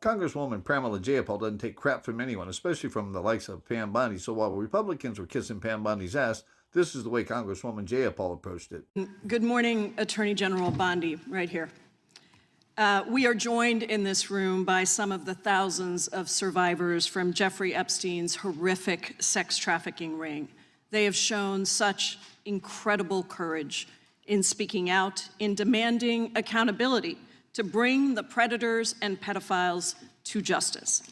Congresswoman Pramila Jayapal doesn't take crap from anyone, especially from the likes of Pam Bondi. So while Republicans were kissing Pam Bondi's ass, this is the way Congresswoman Jayapal approached it. Good morning, Attorney General Bondi, right here. We are joined in this room by some of the thousands of survivors from Jeffrey Epstein's horrific sex trafficking ring. They have shown such incredible courage in speaking out, in demanding accountability to bring the predators and pedophiles to justice.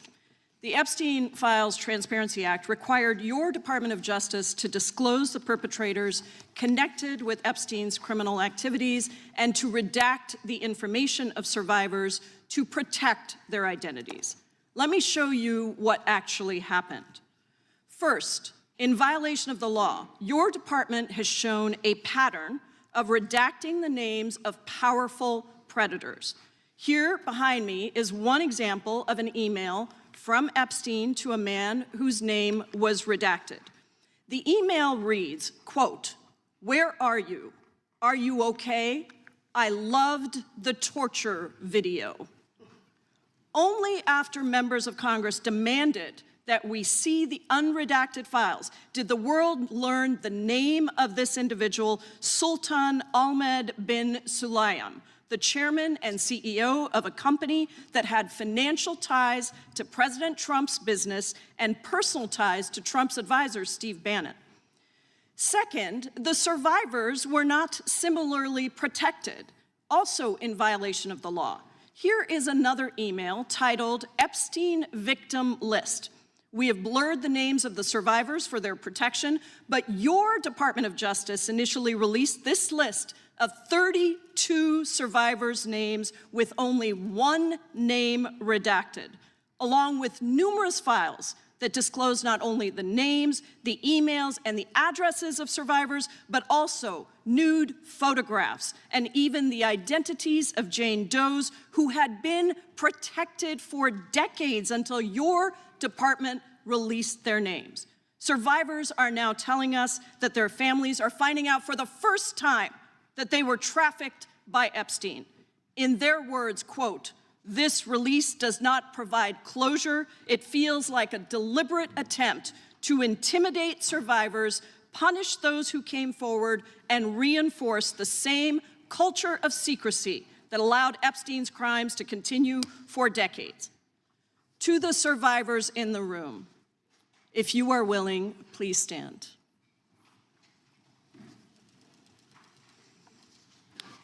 The Epstein Files Transparency Act required your Department of Justice to disclose the perpetrators connected with Epstein's criminal activities and to redact the information of survivors to protect their identities. Let me show you what actually happened. First, in violation of the law, your department has shown a pattern of redacting the names of powerful predators. Here behind me is one example of an email from Epstein to a man whose name was redacted. The email reads, quote, "Where are you? Are you okay? I loved the torture video." Only after members of Congress demanded that we see the unredacted files did the world learn the name of this individual, Sultan Ahmed bin Sulayem, the chairman and CEO of a company that had financial ties to President Trump's business and personal ties to Trump's advisor, Steve Bannon. Second, the survivors were not similarly protected, also in violation of the law. Here is another email titled Epstein Victim List. We have blurred the names of the survivors for their protection, but your Department of Justice initially released this list of 32 survivors' names with only one name redacted, along with numerous files that disclose not only the names, the emails, and the addresses of survivors, but also nude photographs and even the identities of Jane Does who had been protected for decades until your department released their names. Survivors are now telling us that their families are finding out for the first time that they were trafficked by Epstein. In their words, quote, "This release does not provide closure. It feels like a deliberate attempt to intimidate survivors, punish those who came forward, and reinforce the same culture of secrecy that allowed Epstein's crimes to continue for decades." To the survivors in the room, if you are willing, please stand.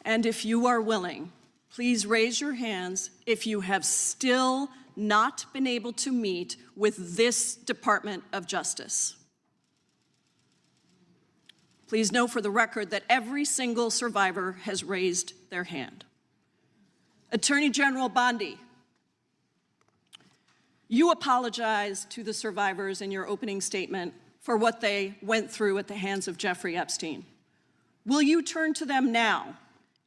And if you are willing, please raise your hands if you have still not been able to meet with this Department of Justice. Please know for the record that every single survivor has raised their hand. Attorney General Bondi, you apologized to the survivors in your opening statement for what they went through at the hands of Jeffrey Epstein. Will you turn to them now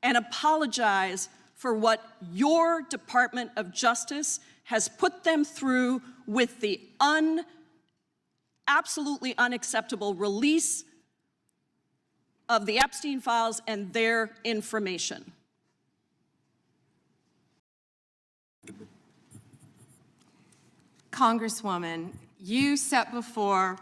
and apologize for what your Department of Justice has put them through with the absolutely unacceptable release of the Epstein files and their information? Congresswoman, you sat before,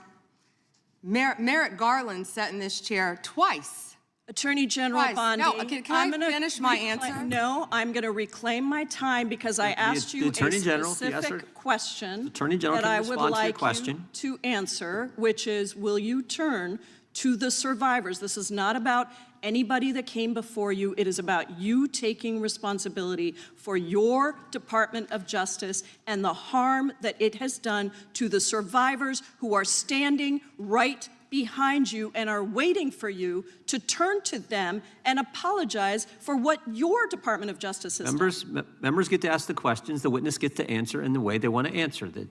Merrick Garland sat in this chair twice. Attorney General Bondi, No, can I finish my answer? No, I'm going to reclaim my time because I asked you a specific question that I would like you to answer, which is, will you turn to the survivors? This is not about anybody that came before you. It is about you taking responsibility for your Department of Justice and the harm that it has done to the survivors who are standing right behind you and are waiting for you to turn to them and apologize for what your Department of Justice has done. Members get to ask the questions, the witness gets to answer in the way they want to answer. The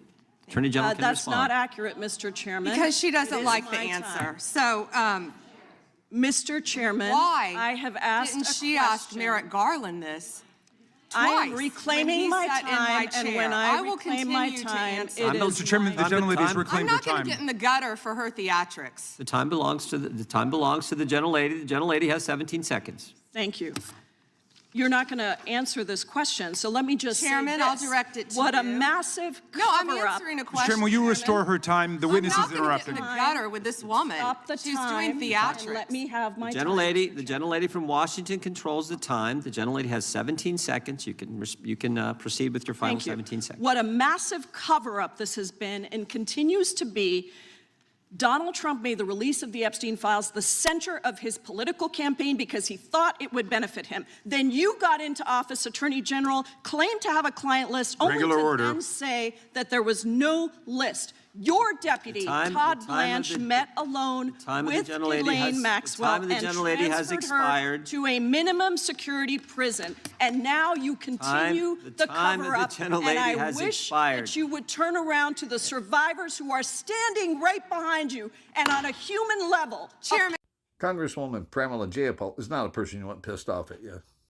Attorney General can That's respond. not accurate, Mr. Chairman. Because she doesn't like the answer. So, Mr. Chairman, why I have asked didn't she ask Merrick Garland this? I am reclaiming my time, and when I reclaim my time, it is Mr. Chairman, the gentlelady has reclaimed her time. I'm not going to get in the gutter for her theatrics. The time belongs to the gentlelady. The gentlelady has 17 seconds. Thank you. you're not going to answer this question. So let me just Chairman, say I'll this. direct it to What a you. massive No, I'm cover-up. answering a Mr. question. Chairman, will you Chairman. restore her time? The witness is I'm not gonna get in interrupting. the gutter with this woman. Stop the She's time doing and theatrics. let me have my The time. gentlelady from Washington controls the time. The gentlelady has 17 seconds. You can proceed with your final Thank you. 17 seconds. What a massive cover-up this has been and continues to be. Donald Trump made the release of the Epstein files the center of his political campaign because he thought it would benefit him. Then you got into office, Attorney General, claimed to have a client list, only Regular to order. then say that there was no list. Your deputy, Todd Blanche, met alone with Ghislaine Maxwell and transferred her to a minimum security prison. And now you continue the cover-up. And I wish that you would turn around to the survivors who are standing right behind you and on a human level. Chairman. Congresswoman Pramila Jayapal is not a person you want pissed off at you.